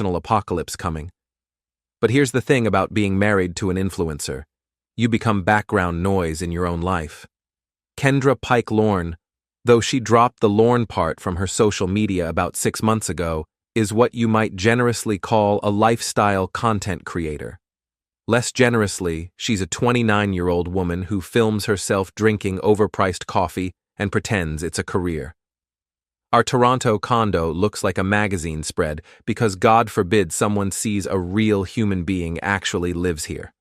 apocalypse coming. But here's the thing about being married to an influencer. You become background noise in your own life. Kendra Pike Lorne, though she dropped the Lorne part from her social media about 6 months ago, is what you might generously call a lifestyle content creator. Less generously, she's a 29-year-old woman who films herself drinking overpriced coffee and pretends it's a career. Our Toronto condo looks like a magazine spread because God forbid someone sees a real human being actually lives here.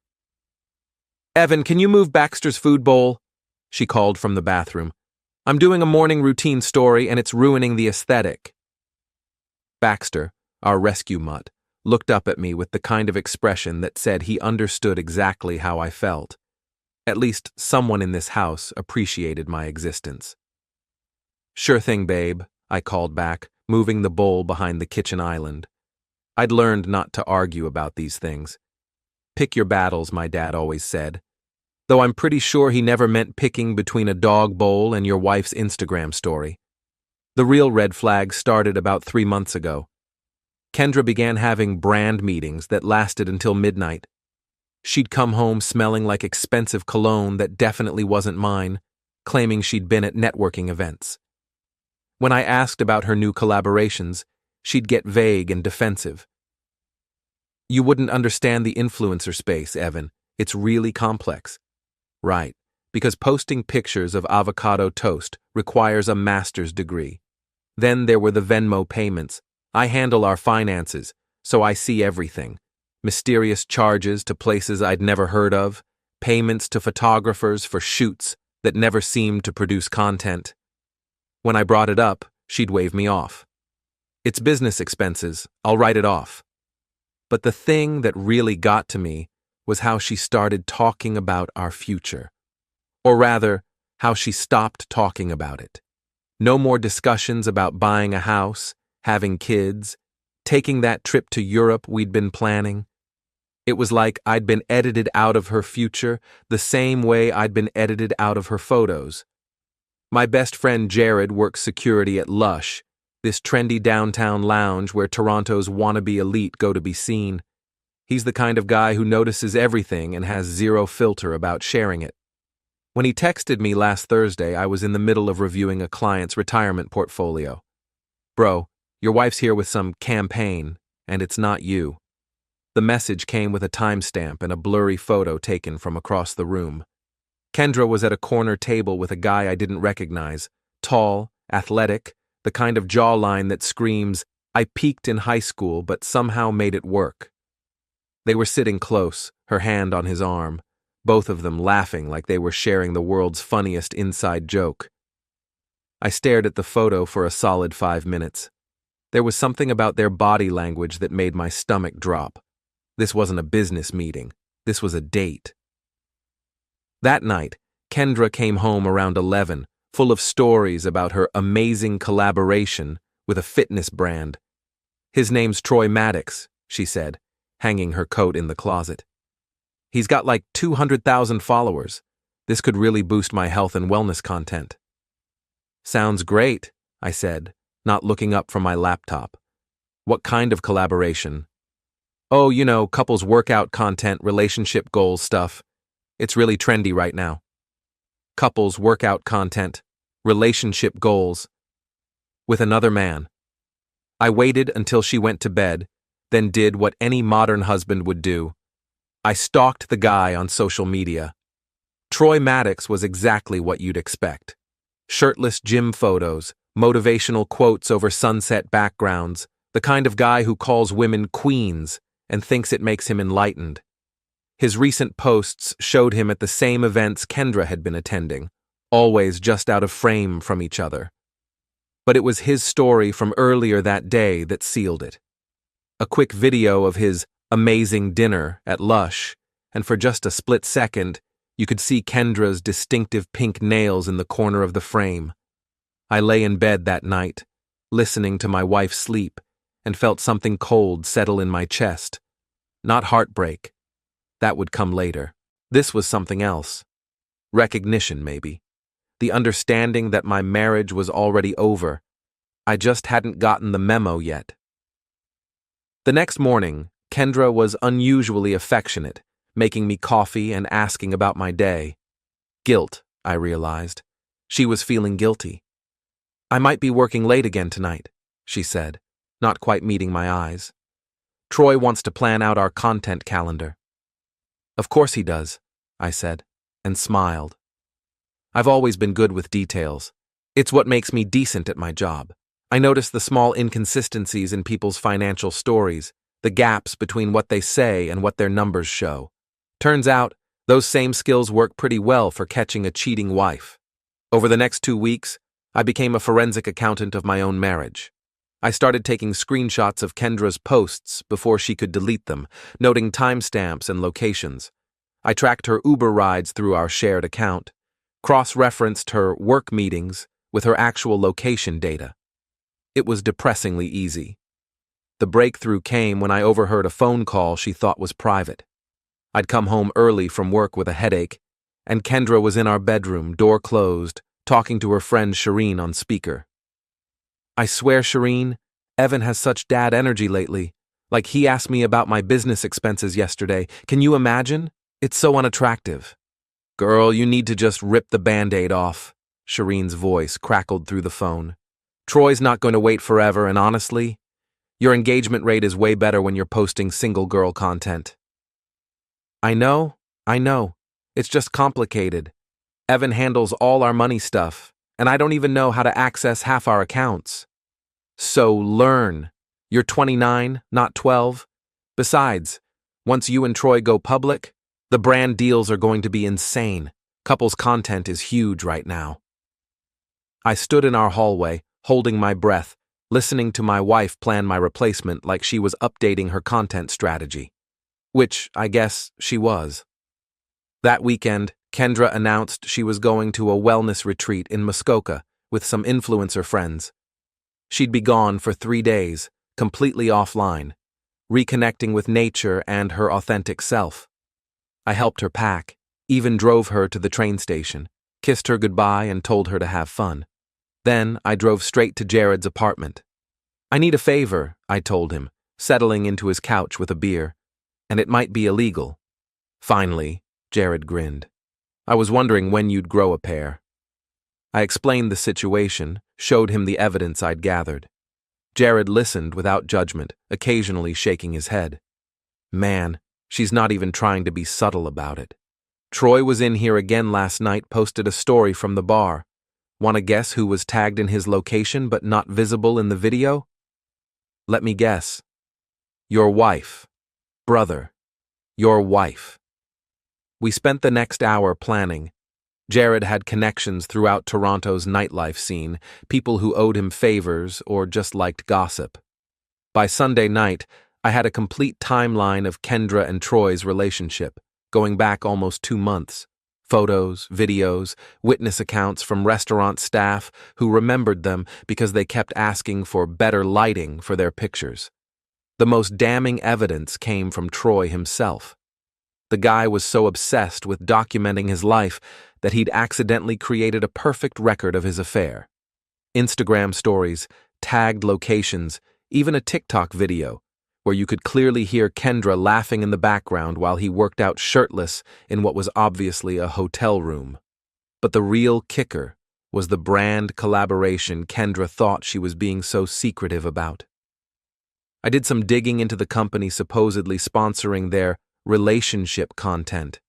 "Evan, can you move Baxter's food bowl?" she called from the bathroom. "I'm doing a morning routine story and it's ruining the aesthetic." Baxter, our rescue mutt, looked up at me with the kind of expression that said he understood exactly how I felt. At least someone in this house appreciated my existence. "Sure thing, babe," I called back, moving the bowl behind the kitchen island. I'd learned not to argue about these things. Pick your battles, my dad always said. Though I'm pretty sure he never meant picking between a dog bowl and your wife's Instagram story. The real red flag started about 3 months ago. Kendra began having brand meetings that lasted until midnight. She'd come home smelling like expensive cologne that definitely wasn't mine, claiming she'd been at networking events. When I asked about her new collaborations, she'd get vague and defensive. "You wouldn't understand the influencer space, Evan. It's really complex." Right, because posting pictures of avocado toast requires a master's degree. Then there were the Venmo payments. I handle our finances, so I see everything. Mysterious charges to places I'd never heard of, payments to photographers for shoots that never seemed to produce content. When I brought it up, she'd wave me off. "It's business expenses, I'll write it off." But the thing that really got to me was how she started talking about our future. Or rather, how she stopped talking about it. No more discussions about buying a house, having kids, taking that trip to Europe we'd been planning. It was like I'd been edited out of her future the same way I'd been edited out of her photos. My best friend Jared works security at Lush, this trendy downtown lounge where Toronto's wannabe elite go to be seen. He's the kind of guy who notices everything and has zero filter about sharing it. When he texted me last Thursday, I was in the middle of reviewing a client's retirement portfolio. "Bro, your wife's here with some campaign, and it's not you." The message came with a timestamp and a blurry photo taken from across the room. Kendra was at a corner table with a guy I didn't recognize, tall, athletic, the kind of jawline that screams, "I peaked in high school but somehow made it work." They were sitting close, her hand on his arm, both of them laughing like they were sharing the world's funniest inside joke. I stared at the photo for a solid 5 minutes. There was something about their body language that made my stomach drop. This wasn't a business meeting. This was a date. That night, Kendra came home around 11, full of stories about her amazing collaboration with a fitness brand. "His name's Troy Maddox," she said, hanging her coat in the closet. "He's got like 200,000 followers. This could really boost my health and wellness content." "Sounds great," I said, not looking up from my laptop. "What kind of collaboration?" "Oh, you know, couples workout content, relationship goals stuff. It's really trendy right now." Couples workout content, relationship goals. With another man. I waited until she went to bed, then did what any modern husband would do. I stalked the guy on social media. Troy Maddox was exactly what you'd expect. Shirtless gym photos, motivational quotes over sunset backgrounds, the kind of guy who calls women queens and thinks it makes him enlightened. His recent posts showed him at the same events Kendra had been attending, always just out of frame from each other. But it was his story from earlier that day that sealed it. A quick video of his amazing dinner at Lush, and for just a split second, you could see Kendra's distinctive pink nails in the corner of the frame. I lay in bed that night, listening to my wife sleep, and felt something cold settle in my chest. Not heartbreak. That would come later. This was something else. Recognition, maybe. The understanding that my marriage was already over. I just hadn't gotten the memo yet. The next morning, Kendra was unusually affectionate, making me coffee and asking about my day. Guilt, I realized. She was feeling guilty. I might be working late again tonight, she said, not quite meeting my eyes. Troy wants to plan out our content calendar. Of course he does, I said, and smiled. I've always been good with details. It's what makes me decent at my job. I notice the small inconsistencies in people's financial stories, the gaps between what they say and what their numbers show. Turns out, those same skills work pretty well for catching a cheating wife. Over the next 2 weeks, I became a forensic accountant of my own marriage. I started taking screenshots of Kendra's posts before she could delete them, noting timestamps and locations. I tracked her Uber rides through our shared account, cross-referenced her work meetings with her actual location data. It was depressingly easy. The breakthrough came when I overheard a phone call she thought was private. I'd come home early from work with a headache, and Kendra was in our bedroom, door closed, talking to her friend Shireen on speaker. I swear, Shireen, Evan has such dad energy lately. Like he asked me about my business expenses yesterday. Can you imagine? It's so unattractive. Girl, you need to just rip the Band-Aid off. Shireen's voice crackled through the phone. Troy's not going to wait forever, and honestly, your engagement rate is way better when you're posting single girl content. I know. It's just complicated. Evan handles all our money stuff, and I don't even know how to access half our accounts. So learn. You're 29, not 12. Besides, once you and Troy go public, the brand deals are going to be insane. Couples content is huge right now. I stood in our hallway, holding my breath, listening to my wife plan my replacement like she was updating her content strategy. Which, I guess, she was. That weekend, Kendra announced she was going to a wellness retreat in Muskoka with some influencer friends. She'd be gone for 3 days, completely offline, reconnecting with nature and her authentic self. I helped her pack, even drove her to the train station, kissed her goodbye and told her to have fun. Then I drove straight to Jared's apartment. I need a favor, I told him, settling into his couch with a beer. And it might be illegal. Finally, Jared grinned. I was wondering when you'd grow a pair. I explained the situation, showed him the evidence I'd gathered. Jared listened without judgment, occasionally shaking his head. Man, she's not even trying to be subtle about it. Troy was in here again last night, posted a story from the bar. Want to guess who was tagged in his location but not visible in the video? Let me guess. Your wife. Brother. Your wife. We spent the next hour planning. Jared had connections throughout Toronto's nightlife scene, people who owed him favors or just liked gossip. By Sunday night, I had a complete timeline of Kendra and Troy's relationship, going back almost 2 months. Photos, videos, witness accounts from restaurant staff who remembered them because they kept asking for better lighting for their pictures. The most damning evidence came from Troy himself. The guy was so obsessed with documenting his life that he'd accidentally created a perfect record of his affair. Instagram stories, tagged locations, even a TikTok video, where you could clearly hear Kendra laughing in the background while he worked out shirtless in what was obviously a hotel room. But the real kicker was the brand collaboration Kendra thought she was being so secretive about. I did some digging into the company supposedly sponsoring their relationship content.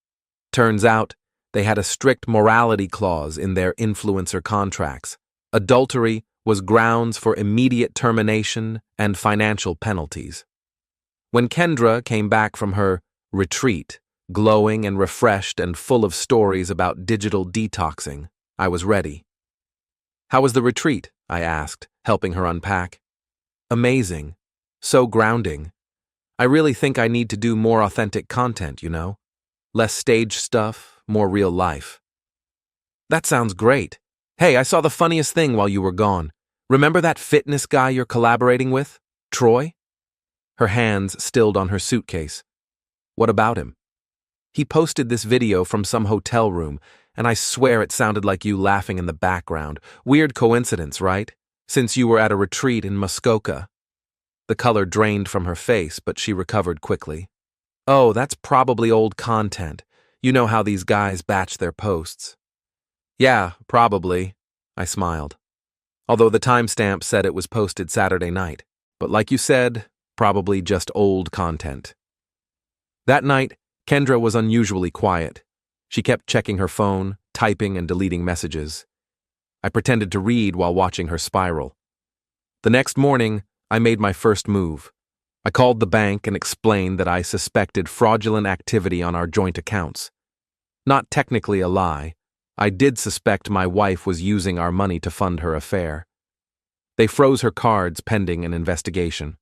Turns out, they had a strict morality clause in their influencer contracts. Adultery was grounds for immediate termination and financial penalties. When Kendra came back from her retreat, glowing and refreshed and full of stories about digital detoxing, I was ready. How was the retreat? I asked, helping her unpack. Amazing. So grounding. I really think I need to do more authentic content, you know? Less stage stuff, more real life. That sounds great. Hey, I saw the funniest thing while you were gone. Remember that fitness guy you're collaborating with? Troy? Her hands stilled on her suitcase. What about him? He posted this video from some hotel room, and I swear it sounded like you laughing in the background. Weird coincidence, right? Since you were at a retreat in Muskoka. The color drained from her face, but she recovered quickly. Oh, that's probably old content. You know how these guys batch their posts. Yeah, probably, I smiled. Although the timestamp said it was posted Saturday night. But like you said, probably just old content. That night, Kendra was unusually quiet. She kept checking her phone, typing and deleting messages. I pretended to read while watching her spiral. The next morning, I made my first move. I called the bank and explained that I suspected fraudulent activity on our joint accounts. Not technically a lie. I did suspect my wife was using our money to fund her affair. They froze her cards pending an investigation.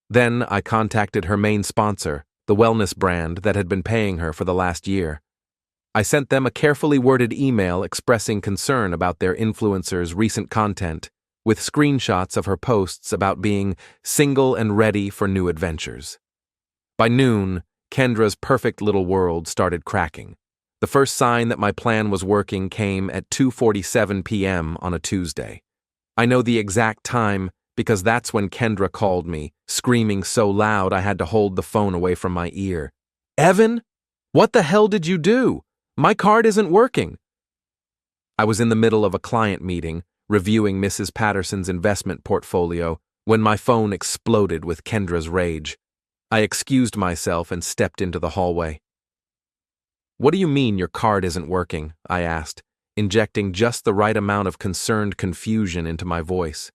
Then I contacted her main sponsor, the wellness brand that had been paying her for the last year. I sent them a carefully worded email expressing concern about their influencer's recent content, with screenshots of her posts about being single and ready for new adventures. By noon, Kendra's perfect little world started cracking. The first sign that my plan was working came at 2:47 p.m. on a Tuesday. I know the exact time because that's when Kendra called me, screaming so loud I had to hold the phone away from my ear. "Evan, what the hell did you do? My card isn't working." I was in the middle of a client meeting, reviewing Mrs. Patterson's investment portfolio, when my phone exploded with Kendra's rage. I excused myself and stepped into the hallway. "What do you mean your card isn't working?" I asked, injecting just the right amount of concerned confusion into my voice.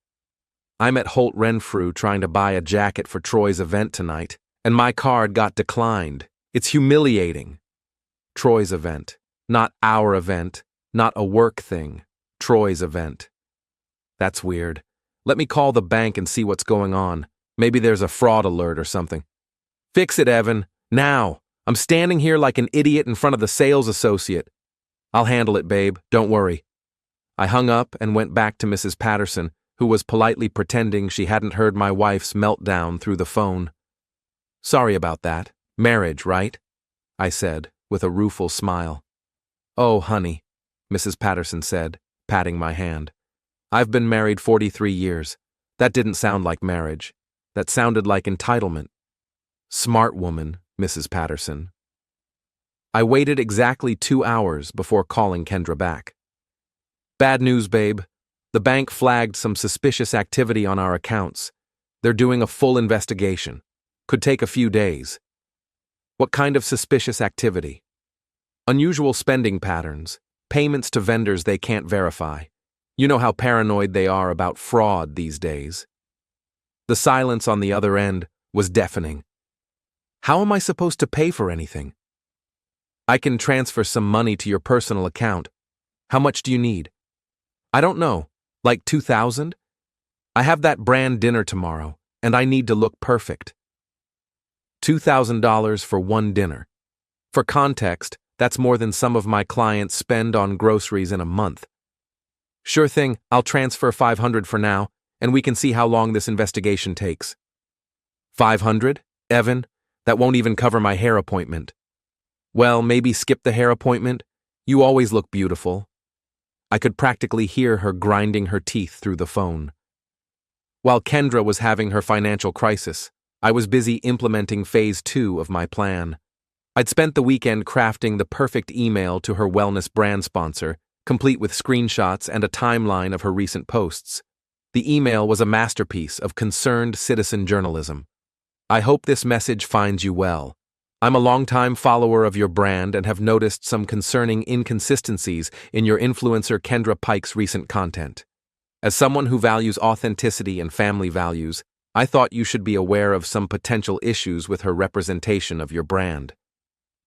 "I'm at Holt Renfrew trying to buy a jacket for Troy's event tonight, and my card got declined. It's humiliating." Troy's event. Not our event. Not a work thing. Troy's event. That's weird. Let me call the bank and see what's going on. Maybe there's a fraud alert or something. "Fix it, Evan. Now. I'm standing here like an idiot in front of the sales associate." "I'll handle it, babe. Don't worry." I hung up and went back to Mrs. Patterson, who was politely pretending she hadn't heard my wife's meltdown through the phone. "Sorry about that. Marriage, right?" I said, with a rueful smile. "Oh, honey," Mrs. Patterson said, patting my hand. "I've been married 43 years. That didn't sound like marriage. That sounded like entitlement." "Smart woman, Mrs. Patterson." I waited exactly 2 hours before calling Kendra back. "Bad news, babe. The bank flagged some suspicious activity on our accounts. They're doing a full investigation. Could take a few days." "What kind of suspicious activity?" "Unusual spending patterns, payments to vendors they can't verify. You know how paranoid they are about fraud these days." The silence on the other end was deafening. "How am I supposed to pay for anything?" "I can transfer some money to your personal account. How much do you need?" "I don't know. Like 2,000? I have that brand dinner tomorrow, and I need to look perfect." $2,000 for one dinner. For context, that's more than some of my clients spend on groceries in a month. "Sure thing, I'll transfer 500 for now, and we can see how long this investigation takes." 500? Evan? That won't even cover my hair appointment." "Well, maybe skip the hair appointment. You always look beautiful." I could practically hear her grinding her teeth through the phone. While Kendra was having her financial crisis, I was busy implementing phase 2 of my plan. I'd spent the weekend crafting the perfect email to her wellness brand sponsor, complete with screenshots and a timeline of her recent posts. The email was a masterpiece of concerned citizen journalism. "I hope this message finds you well. I'm a longtime follower of your brand and have noticed some concerning inconsistencies in your influencer Kendra Pike's recent content. As someone who values authenticity and family values, I thought you should be aware of some potential issues with her representation of your brand."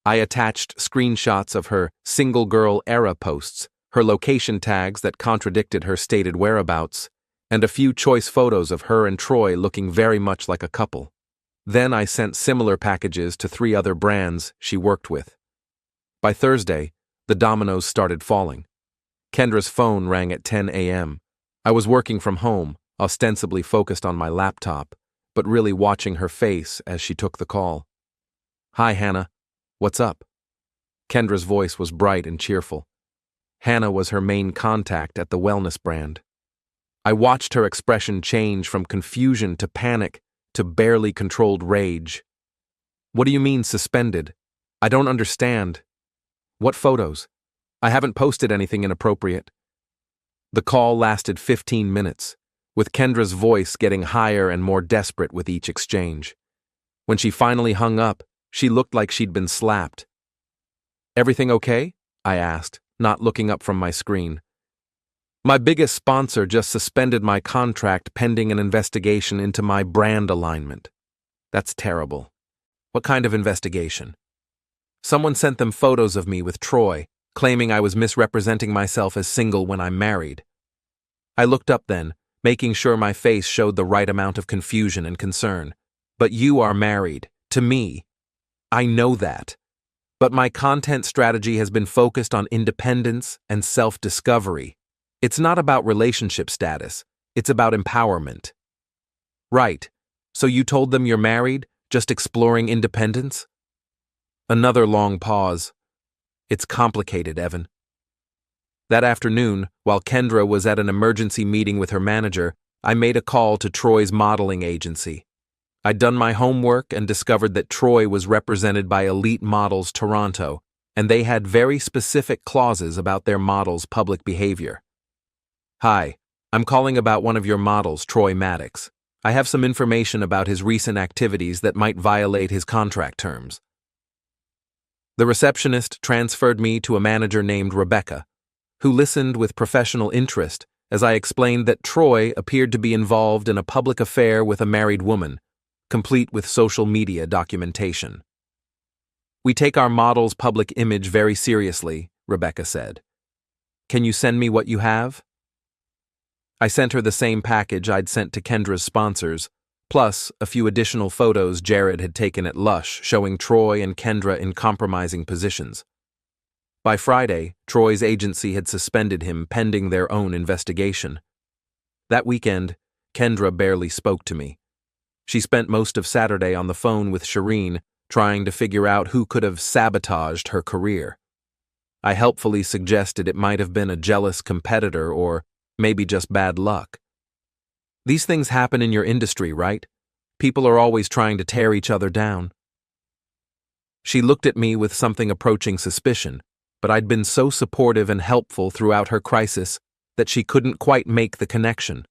I attached screenshots of her single girl era posts, her location tags that contradicted her stated whereabouts, and a few choice photos of her and Troy looking very much like a couple. Then I sent similar packages to 3 other brands she worked with. By Thursday, the dominoes started falling. Kendra's phone rang at 10 a.m. I was working from home, ostensibly focused on my laptop, but really watching her face as she took the call. "Hi, Hannah. What's up?" Kendra's voice was bright and cheerful. Hannah was her main contact at the wellness brand. I watched her expression change from confusion to panic, to barely controlled rage. "What do you mean, suspended? I don't understand. What photos? I haven't posted anything inappropriate." The call lasted 15 minutes, with Kendra's voice getting higher and more desperate with each exchange. When she finally hung up, she looked like she'd been slapped. "Everything okay?" I asked, not looking up from my screen. "My biggest sponsor just suspended my contract pending an investigation into my brand alignment." "That's terrible." "What kind of investigation?" "Someone sent them photos of me with Troy, claiming I was misrepresenting myself as single when I'm married." I looked up then, making sure my face showed the right amount of confusion and concern. "But you are married, to me." "I know that. But my content strategy has been focused on independence and self-discovery. It's not about relationship status, it's about empowerment." "Right. So you told them you're married, just exploring independence?" Another long pause. "It's complicated, Evan." That afternoon, while Kendra was at an emergency meeting with her manager, I made a call to Troy's modeling agency. I'd done my homework and discovered that Troy was represented by Elite Models Toronto, and they had very specific clauses about their models' public behavior. "Hi, I'm calling about one of your models, Troy Maddox. I have some information about his recent activities that might violate his contract terms." The receptionist transferred me to a manager named Rebecca, who listened with professional interest as I explained that Troy appeared to be involved in a public affair with a married woman, complete with social media documentation. "We take our model's public image very seriously," Rebecca said. "Can you send me what you have?" I sent her the same package I'd sent to Kendra's sponsors, plus a few additional photos Jared had taken at Lush showing Troy and Kendra in compromising positions. By Friday, Troy's agency had suspended him pending their own investigation. That weekend, Kendra barely spoke to me. She spent most of Saturday on the phone with Shireen, trying to figure out who could have sabotaged her career. I helpfully suggested it might have been a jealous competitor or maybe just bad luck. "These things happen in your industry, right? People are always trying to tear each other down." She looked at me with something approaching suspicion, but I'd been so supportive and helpful throughout her crisis that she couldn't quite make the connection.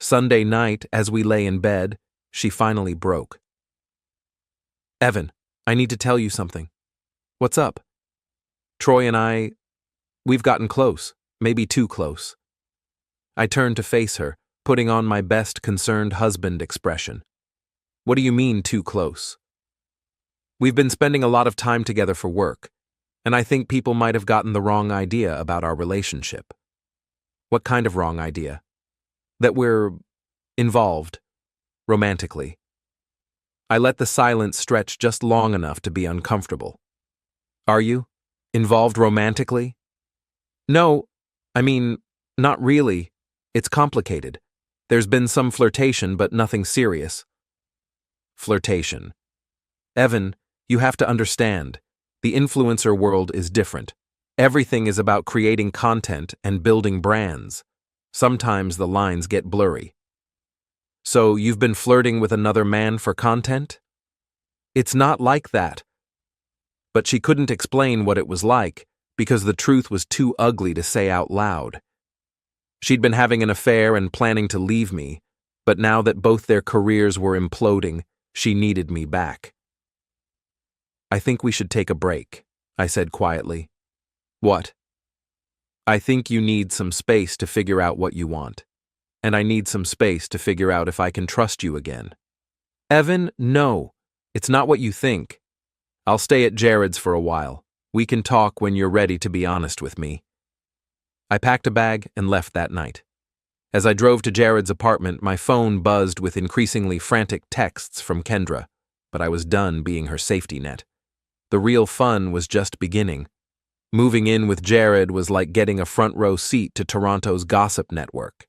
Sunday night, as we lay in bed, she finally broke. "Evan, I need to tell you something." "What's up?" "Troy and we've gotten close, maybe too close." I turned to face her, putting on my best concerned husband expression. "What do you mean, too close?" "We've been spending a lot of time together for work, and I think people might have gotten the wrong idea about our relationship." "What kind of wrong idea?" "That we're involved, romantically." I let the silence stretch just long enough to be uncomfortable. "Are you? Involved romantically?" "No, I mean, not really. It's complicated. There's been some flirtation, but nothing serious." "Flirtation. Evan, you have to understand. The influencer world is different. Everything is about creating content and building brands. Sometimes the lines get blurry." "So you've been flirting with another man for content?" "It's not like that." But she couldn't explain what it was like, because the truth was too ugly to say out loud. She'd been having an affair and planning to leave me, but now that both their careers were imploding, she needed me back. "I think we should take a break," I said quietly. "What?" "I think you need some space to figure out what you want. And I need some space to figure out if I can trust you again." "Evan, no. It's not what you think. I'll stay at Jared's for a while. We can talk when you're ready to be honest with me." I packed a bag and left that night. As I drove to Jared's apartment, my phone buzzed with increasingly frantic texts from Kendra, but I was done being her safety net. The real fun was just beginning. Moving in with Jared was like getting a front row seat to Toronto's gossip network.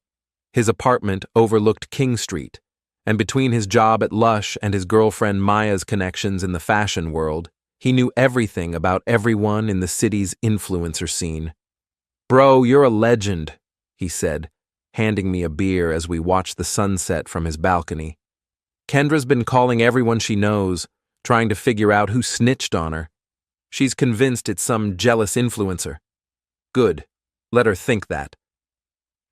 His apartment overlooked King Street, and between his job at Lush and his girlfriend Maya's connections in the fashion world, he knew everything about everyone in the city's influencer scene. "Bro, you're a legend," he said, handing me a beer as we watched the sunset from his balcony. Kendra's been calling everyone she knows, trying to figure out who snitched on her. She's convinced it's some jealous influencer. Good. Let her think that.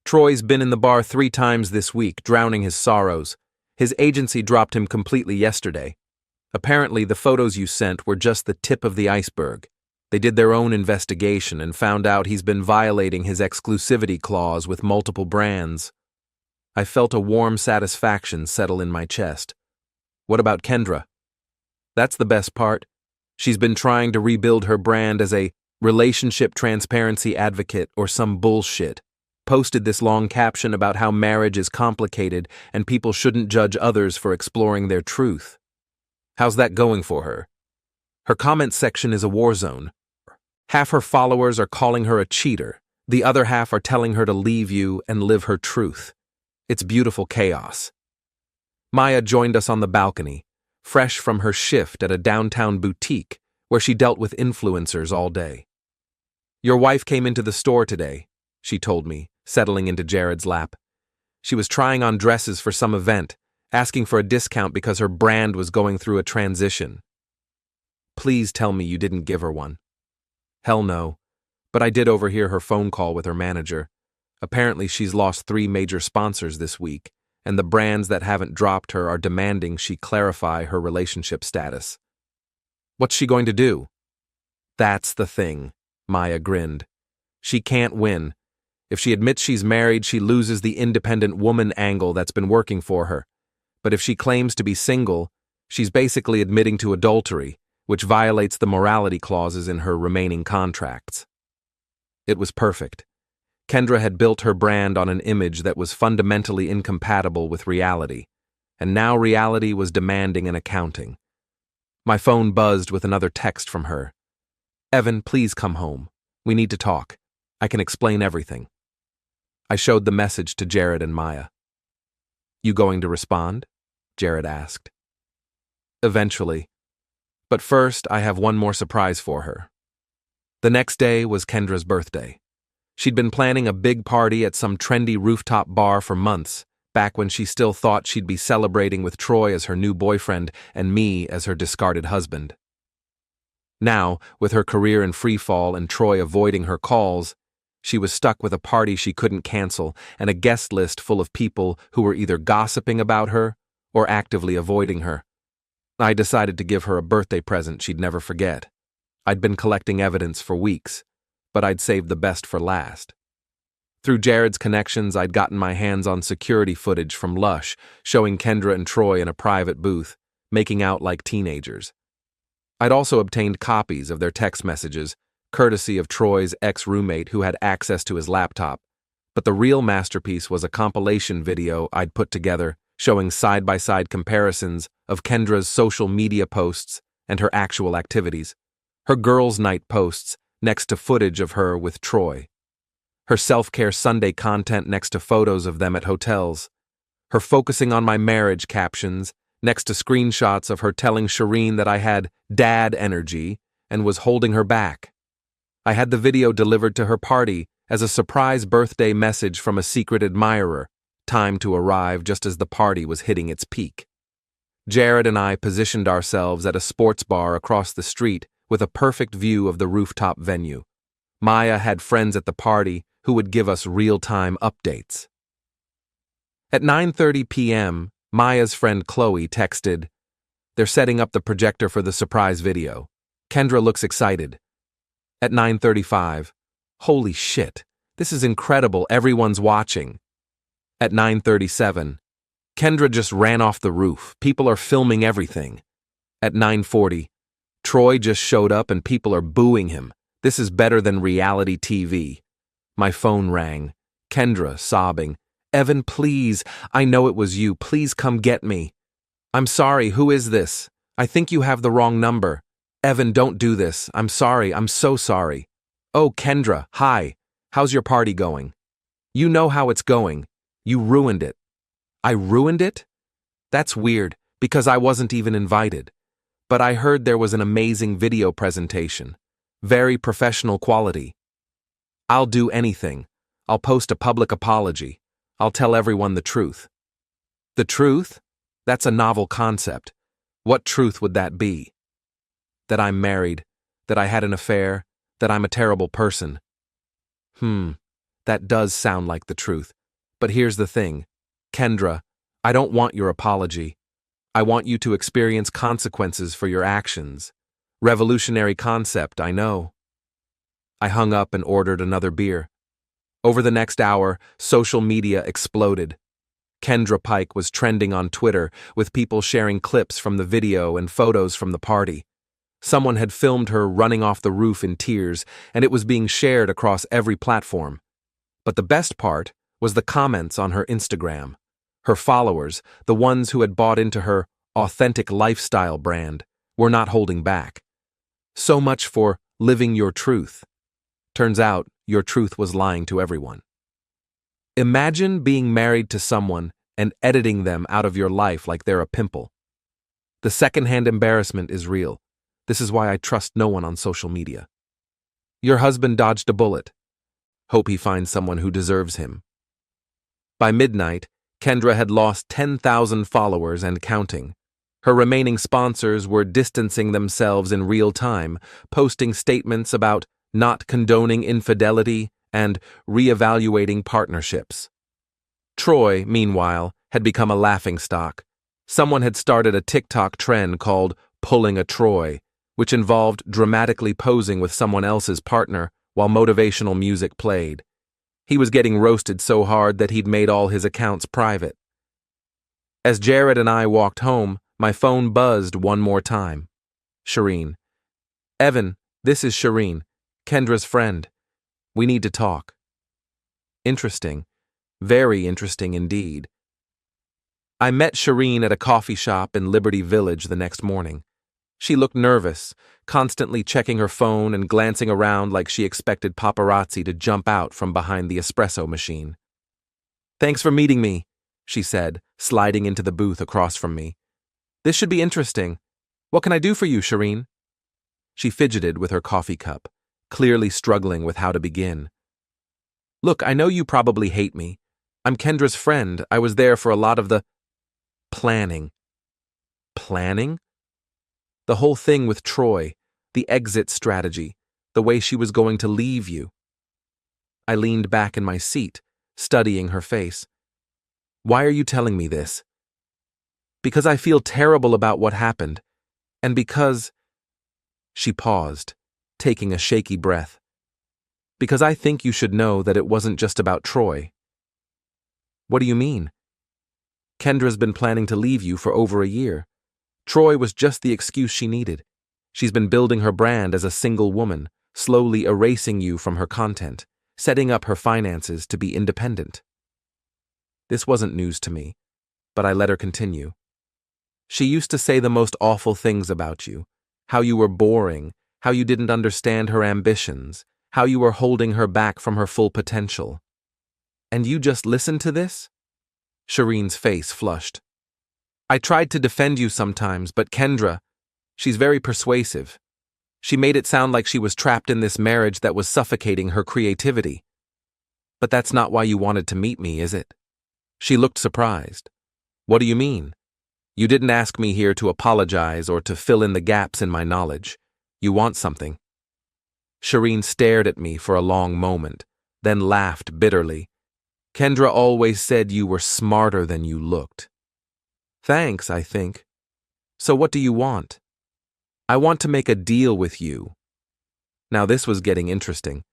Troy's been in the bar 3 times this week, drowning his sorrows. His agency dropped him completely yesterday. Apparently, the photos you sent were just the tip of the iceberg. They did their own investigation and found out he's been violating his exclusivity clause with multiple brands. I felt a warm satisfaction settle in my chest. What about Kendra? That's the best part. She's been trying to rebuild her brand as a relationship transparency advocate or some bullshit. Posted this long caption about how marriage is complicated and people shouldn't judge others for exploring their truth. How's that going for her? Her comment section is a war zone. Half her followers are calling her a cheater. The other half are telling her to leave you and live her truth. It's beautiful chaos. Maya joined us on the balcony, fresh from her shift at a downtown boutique where she dealt with influencers all day. Your wife came into the store today, she told me, settling into Jared's lap. She was trying on dresses for some event, asking for a discount because her brand was going through a transition. Please tell me you didn't give her one. Hell no, but I did overhear her phone call with her manager. Apparently she's lost 3 major sponsors this week, and the brands that haven't dropped her are demanding she clarify her relationship status. What's she going to do? That's the thing, Maya grinned. She can't win. If she admits she's married, she loses the independent woman angle that's been working for her. But if she claims to be single, she's basically admitting to adultery, which violates the morality clauses in her remaining contracts. It was perfect. Kendra had built her brand on an image that was fundamentally incompatible with reality, and now reality was demanding an accounting. My phone buzzed with another text from her. Evan, please come home. We need to talk. I can explain everything. I showed the message to Jared and Maya. You going to respond? Jared asked. Eventually. But first, I have one more surprise for her. The next day was Kendra's birthday. She'd been planning a big party at some trendy rooftop bar for months, back when she still thought she'd be celebrating with Troy as her new boyfriend and me as her discarded husband. Now, with her career in freefall and Troy avoiding her calls, she was stuck with a party she couldn't cancel and a guest list full of people who were either gossiping about her or actively avoiding her. I decided to give her a birthday present she'd never forget. I'd been collecting evidence for weeks, but I'd saved the best for last. Through Jared's connections, I'd gotten my hands on security footage from Lush, showing Kendra and Troy in a private booth, making out like teenagers. I'd also obtained copies of their text messages, courtesy of Troy's ex-roommate who had access to his laptop, but the real masterpiece was a compilation video I'd put together showing side-by-side comparisons of Kendra's social media posts and her actual activities, her girls' night posts next to footage of her with Troy, her self-care Sunday content next to photos of them at hotels, her focusing on my marriage captions next to screenshots of her telling Shireen that I had dad energy and was holding her back. I had the video delivered to her party as a surprise birthday message from a secret admirer, timed to arrive just as the party was hitting its peak. Jared and I positioned ourselves at a sports bar across the street with a perfect view of the rooftop venue. Maya had friends at the party who would give us real-time updates. At 9:30 p.m., Maya's friend Chloe texted, "They're setting up the projector for the surprise video. Kendra looks excited." At 9:35, "Holy shit, this is incredible, everyone's watching." At 9:37, "Kendra just ran off the roof, people are filming everything." At 9:40, "Troy just showed up and people are booing him. This is better than reality TV." My phone rang. Kendra sobbing, "Evan, please, I know it was you, please come get me." "I'm sorry, who is this? I think you have the wrong number." "Evan, don't do this, I'm sorry, I'm so sorry." "Oh, Kendra, hi, how's your party going?" "You know how it's going. You ruined it." "I ruined it?" "That's weird, because I wasn't even invited. But I heard there was an amazing video presentation. Very professional quality." "I'll do anything. I'll post a public apology. I'll tell everyone the truth." "The truth?" That's a novel concept. What truth would that be? That I'm married, that I had an affair, that I'm a terrible person. That does sound like the truth. But here's the thing. Kendra, I don't want your apology. I want you to experience consequences for your actions. Revolutionary concept, I know. I hung up and ordered another beer. Over the next hour, social media exploded. Kendra Pike was trending on Twitter, with people sharing clips from the video and photos from the party. Someone had filmed her running off the roof in tears, and it was being shared across every platform. But the best part was the comments on her Instagram. Her followers, the ones who had bought into her authentic lifestyle brand, were not holding back. So much for living your truth. Turns out, your truth was lying to everyone. Imagine being married to someone and editing them out of your life like they're a pimple. The secondhand embarrassment is real. This is why I trust no one on social media. Your husband dodged a bullet. Hope he finds someone who deserves him. By midnight, Kendra had lost 10,000 followers and counting. Her remaining sponsors were distancing themselves in real time, posting statements about not condoning infidelity and reevaluating partnerships. Troy, meanwhile, had become a laughingstock. Someone had started a TikTok trend called Pulling a Troy, which involved dramatically posing with someone else's partner while motivational music played. He was getting roasted so hard that he'd made all his accounts private. As Jared and I walked home, my phone buzzed one more time. Shireen. Evan, this is Shireen, Kendra's friend. We need to talk. Interesting. Very interesting indeed. I met Shireen at a coffee shop in Liberty Village the next morning. She looked nervous, constantly checking her phone and glancing around like she expected paparazzi to jump out from behind the espresso machine. Thanks for meeting me, she said, sliding into the booth across from me. This should be interesting. What can I do for you, Shireen? She fidgeted with her coffee cup, clearly struggling with how to begin. Look, I know you probably hate me. I'm Kendra's friend. I was there for a lot of the planning. Planning? The whole thing with Troy, the exit strategy, the way she was going to leave you. I leaned back in my seat, studying her face. Why are you telling me this? Because I feel terrible about what happened, and because... She paused, taking a shaky breath. Because I think you should know that it wasn't just about Troy. What do you mean? Kendra's been planning to leave you for over a year. Troy was just the excuse she needed. She's been building her brand as a single woman, slowly erasing you from her content, setting up her finances to be independent. This wasn't news to me, but I let her continue. She used to say the most awful things about you, how you were boring, how you didn't understand her ambitions, how you were holding her back from her full potential. And you just listened to this? Shireen's face flushed. I tried to defend you sometimes, but Kendra, she's very persuasive. She made it sound like she was trapped in this marriage that was suffocating her creativity. But that's not why you wanted to meet me, is it? She looked surprised. What do you mean? You didn't ask me here to apologize or to fill in the gaps in my knowledge. You want something. Shireen stared at me for a long moment, then laughed bitterly. Kendra always said you were smarter than you looked. Thanks, I think. So what do you want? I want to make a deal with you. Now this was getting interesting.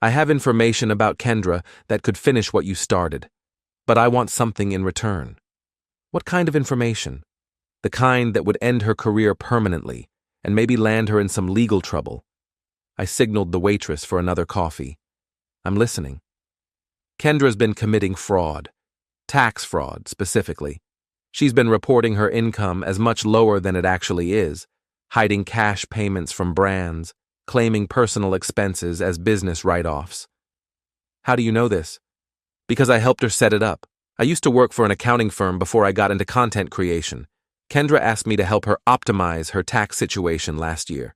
I have information about Kendra that could finish what you started, but I want something in return. What kind of information? The kind that would end her career permanently and maybe land her in some legal trouble. I signaled the waitress for another coffee. I'm listening. Kendra's been committing fraud. Tax fraud, specifically. She's been reporting her income as much lower than it actually is, hiding cash payments from brands, claiming personal expenses as business write-offs. How do you know this? Because I helped her set it up. I used to work for an accounting firm before I got into content creation. Kendra asked me to help her optimize her tax situation last year.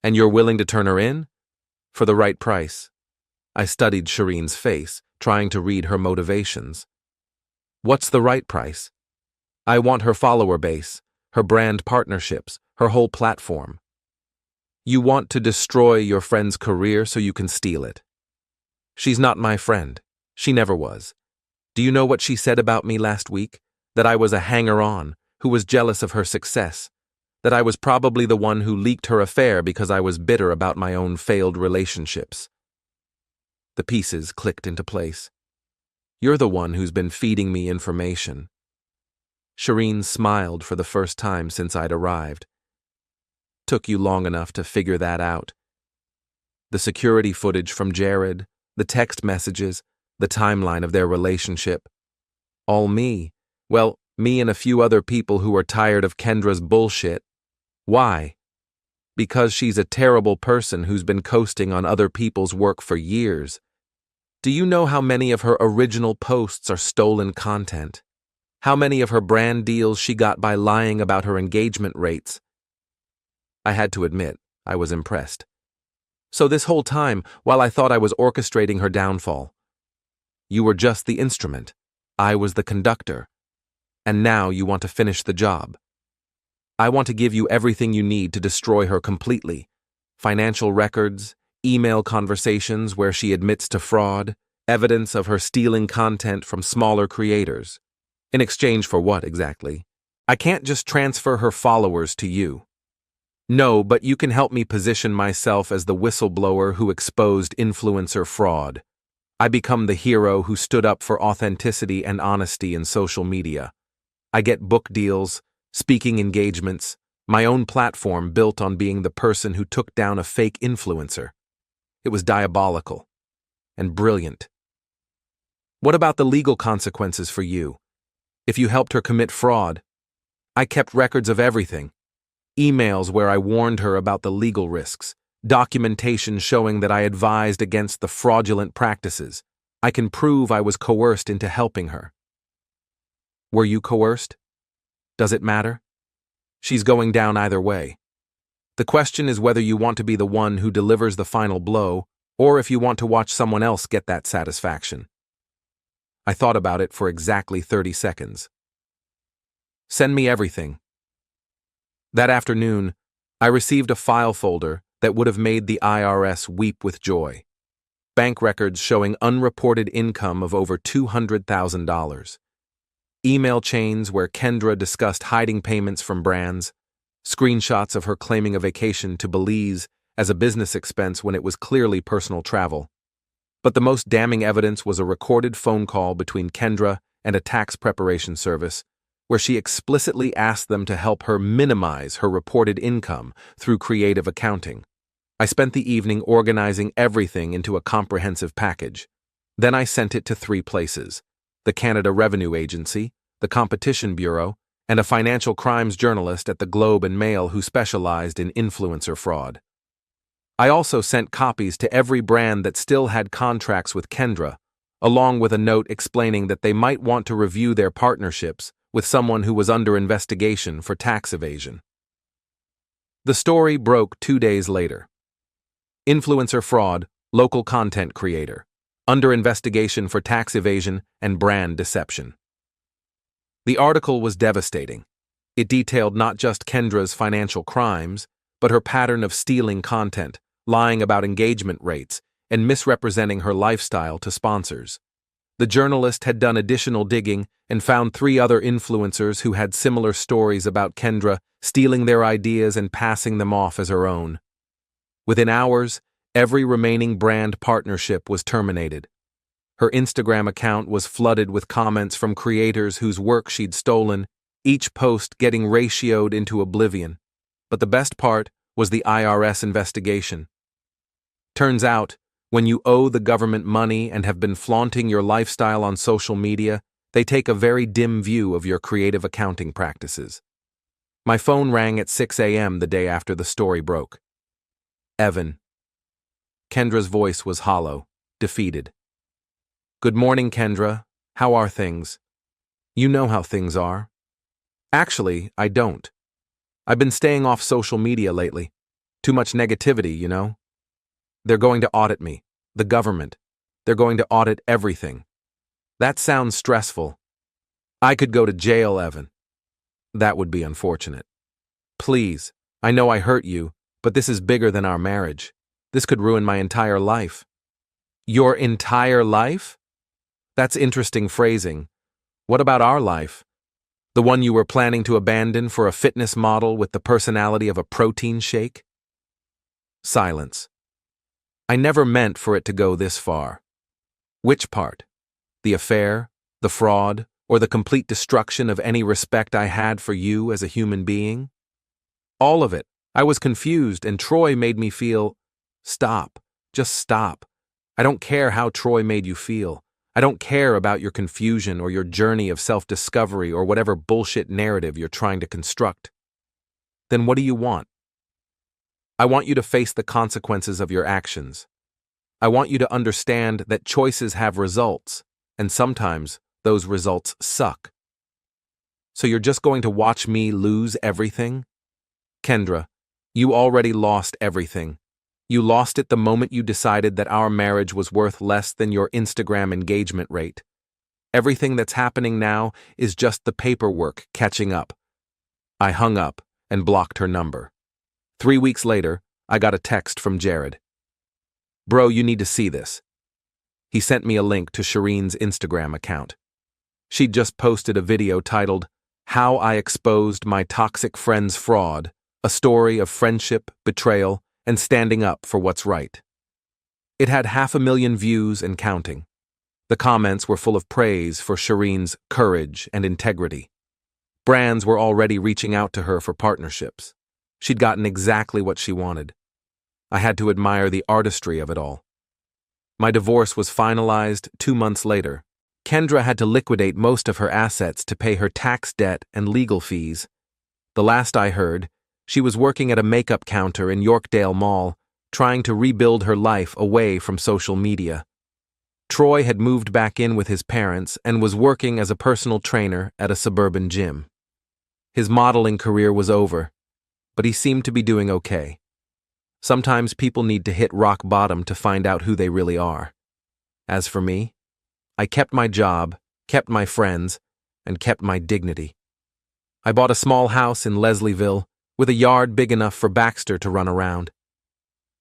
And you're willing to turn her in? For the right price. I studied Shireen's face, trying to read her motivations. What's the right price? I want her follower base, her brand partnerships, her whole platform. You want to destroy your friend's career so you can steal it. She's not my friend. She never was. Do you know what she said about me last week? That I was a hanger-on who was jealous of her success. That I was probably the one who leaked her affair because I was bitter about my own failed relationships. The pieces clicked into place. You're the one who's been feeding me information. Shireen smiled for the first time since I'd arrived. Took you long enough to figure that out. The security footage from Jared, the text messages, the timeline of their relationship. All me. Well, me and a few other people who are tired of Kendra's bullshit. Why? Because she's a terrible person who's been coasting on other people's work for years. Do you know how many of her original posts are stolen content? How many of her brand deals she got by lying about her engagement rates? I had to admit, I was impressed. So this whole time, while I thought I was orchestrating her downfall, you were just the instrument. I was the conductor. And now you want to finish the job. I want to give you everything you need to destroy her completely. Financial records, email conversations where she admits to fraud, evidence of her stealing content from smaller creators. In exchange for what exactly? I can't just transfer her followers to you. No, but you can help me position myself as the whistleblower who exposed influencer fraud. I become the hero who stood up for authenticity and honesty in social media. I get book deals, speaking engagements, my own platform built on being the person who took down a fake influencer. It was diabolical and brilliant. What about the legal consequences for you? If you helped her commit fraud, I kept records of everything. Emails where I warned her about the legal risks, documentation showing that I advised against the fraudulent practices. I can prove I was coerced into helping her. Were you coerced? Does it matter? She's going down either way. The question is whether you want to be the one who delivers the final blow, or if you want to watch someone else get that satisfaction. I thought about it for exactly 30 seconds. Send me everything. That afternoon, I received a file folder that would have made the IRS weep with joy. Bank records showing unreported income of over $200,000. Email chains where Kendra discussed hiding payments from brands, screenshots of her claiming a vacation to Belize as a business expense when it was clearly personal travel. But the most damning evidence was a recorded phone call between Kendra and a tax preparation service, where she explicitly asked them to help her minimize her reported income through creative accounting. I spent the evening organizing everything into a comprehensive package. Then I sent it to 3 places: the Canada Revenue Agency, the Competition Bureau, and a financial crimes journalist at the Globe and Mail who specialized in influencer fraud. I also sent copies to every brand that still had contracts with Kendra, along with a note explaining that they might want to review their partnerships with someone who was under investigation for tax evasion. The story broke 2 days later. Influencer fraud, local content creator, under investigation for tax evasion and brand deception. The article was devastating. It detailed not just Kendra's financial crimes, but her pattern of stealing content, lying about engagement rates, and misrepresenting her lifestyle to sponsors. The journalist had done additional digging and found 3 other influencers who had similar stories about Kendra stealing their ideas and passing them off as her own. Within hours, every remaining brand partnership was terminated. Her Instagram account was flooded with comments from creators whose work she'd stolen, each post getting ratioed into oblivion. But the best part was the IRS investigation. Turns out, when you owe the government money and have been flaunting your lifestyle on social media, they take a very dim view of your creative accounting practices. My phone rang at 6 a.m. the day after the story broke. Evan. Kendra's voice was hollow, defeated. Good morning, Kendra. How are things? You know how things are. Actually, I don't. I've been staying off social media lately. Too much negativity, you know? They're going to audit me. The government. They're going to audit everything. That sounds stressful. I could go to jail, Evan. That would be unfortunate. Please, I know I hurt you, but this is bigger than our marriage. This could ruin my entire life. Your entire life? That's interesting phrasing. What about our life? The one you were planning to abandon for a fitness model with the personality of a protein shake? Silence. I never meant for it to go this far. Which part? The affair, the fraud, or the complete destruction of any respect I had for you as a human being? All of it. I was confused, and Troy made me feel, stop. Just stop. I don't care how Troy made you feel. I don't care about your confusion or your journey of self-discovery or whatever bullshit narrative you're trying to construct. Then what do you want? I want you to face the consequences of your actions. I want you to understand that choices have results, and sometimes those results suck. So you're just going to watch me lose everything? Kendra, you already lost everything. You lost it the moment you decided that our marriage was worth less than your Instagram engagement rate. Everything that's happening now is just the paperwork catching up. I hung up and blocked her number. 3 weeks later, I got a text from Jared. Bro, you need to see this. He sent me a link to Shireen's Instagram account. She'd just posted a video titled, How I Exposed My Toxic Friend's Fraud, a story of friendship, betrayal, and standing up for what's right. It had 500,000 views and counting. The comments were full of praise for Shireen's courage and integrity. Brands were already reaching out to her for partnerships. She'd gotten exactly what she wanted. I had to admire the artistry of it all. My divorce was finalized 2 months later. Kendra had to liquidate most of her assets to pay her tax debt and legal fees. The last I heard, she was working at a makeup counter in Yorkdale Mall, trying to rebuild her life away from social media. Troy had moved back in with his parents and was working as a personal trainer at a suburban gym. His modeling career was over, but he seemed to be doing okay. Sometimes people need to hit rock bottom to find out who they really are. As for me, I kept my job, kept my friends, and kept my dignity. I bought a small house in Leslieville, with a yard big enough for Baxter to run around.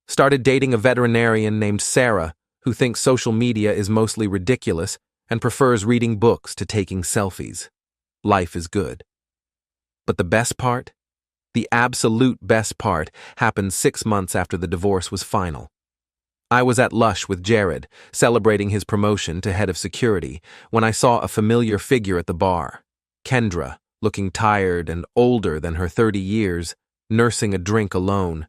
Started dating a veterinarian named Sarah, who thinks social media is mostly ridiculous and prefers reading books to taking selfies. Life is good. But the best part? The absolute best part happened 6 months after the divorce was final. I was at Lush with Jared, celebrating his promotion to head of security, when I saw a familiar figure at the bar, Kendra, looking tired and older than her 30 years, nursing a drink alone.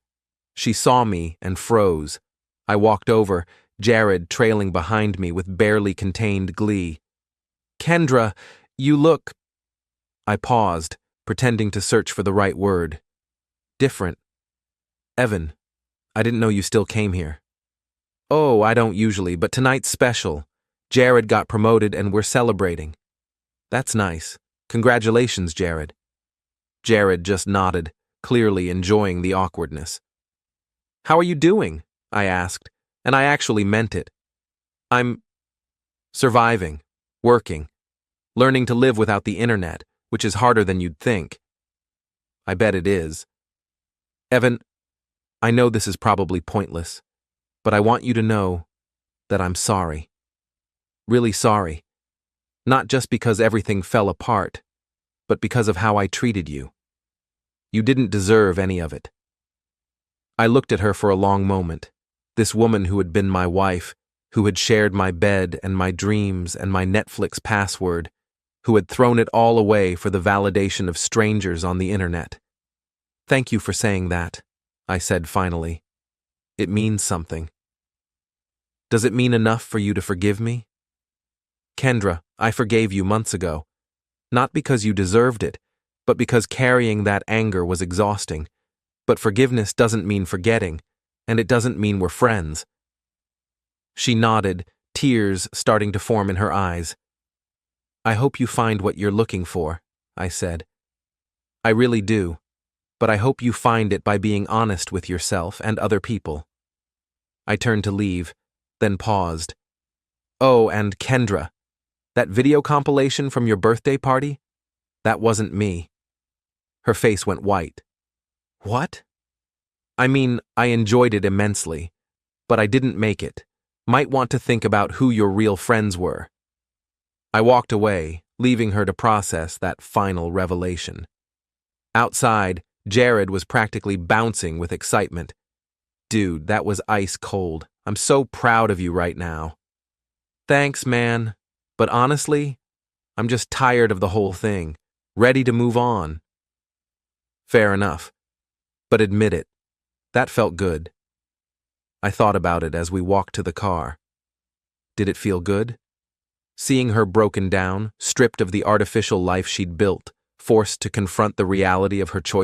She saw me and froze. I walked over, Jared trailing behind me with barely contained glee. Kendra, you look... I paused, pretending to search for the right word. Different. Evan, I didn't know you still came here. Oh, I don't usually, but tonight's special. Jared got promoted and we're celebrating. That's nice. Congratulations, Jared. Jared just nodded, clearly enjoying the awkwardness. How are you doing? I asked, and I actually meant it. I'm surviving, working, learning to live without the internet, which is harder than you'd think. I bet it is. Evan, I know this is probably pointless, but I want you to know that I'm sorry. Really sorry. Not just because everything fell apart, but because of how I treated you. You didn't deserve any of it. I looked at her for a long moment, this woman who had been my wife, who had shared my bed and my dreams and my Netflix password, who had thrown it all away for the validation of strangers on the internet. Thank you for saying that, I said finally. It means something. Does it mean enough for you to forgive me? Kendra, I forgave you months ago. Not because you deserved it, but because carrying that anger was exhausting. But forgiveness doesn't mean forgetting, and it doesn't mean we're friends. She nodded, tears starting to form in her eyes. I hope you find what you're looking for, I said. I really do, but I hope you find it by being honest with yourself and other people. I turned to leave, then paused. Oh, and Kendra, that video compilation from your birthday party? That wasn't me. Her face went white. What? I mean, I enjoyed it immensely, but I didn't make it. Might want to think about who your real friends were. I walked away, leaving her to process that final revelation. Outside, Jared was practically bouncing with excitement. Dude, that was ice cold. I'm so proud of you right now. Thanks, man. But honestly, I'm just tired of the whole thing, ready to move on. Fair enough. But admit it, that felt good. I thought about it as we walked to the car. Did it feel good? Seeing her broken down, stripped of the artificial life she'd built, forced to confront the reality of her choices.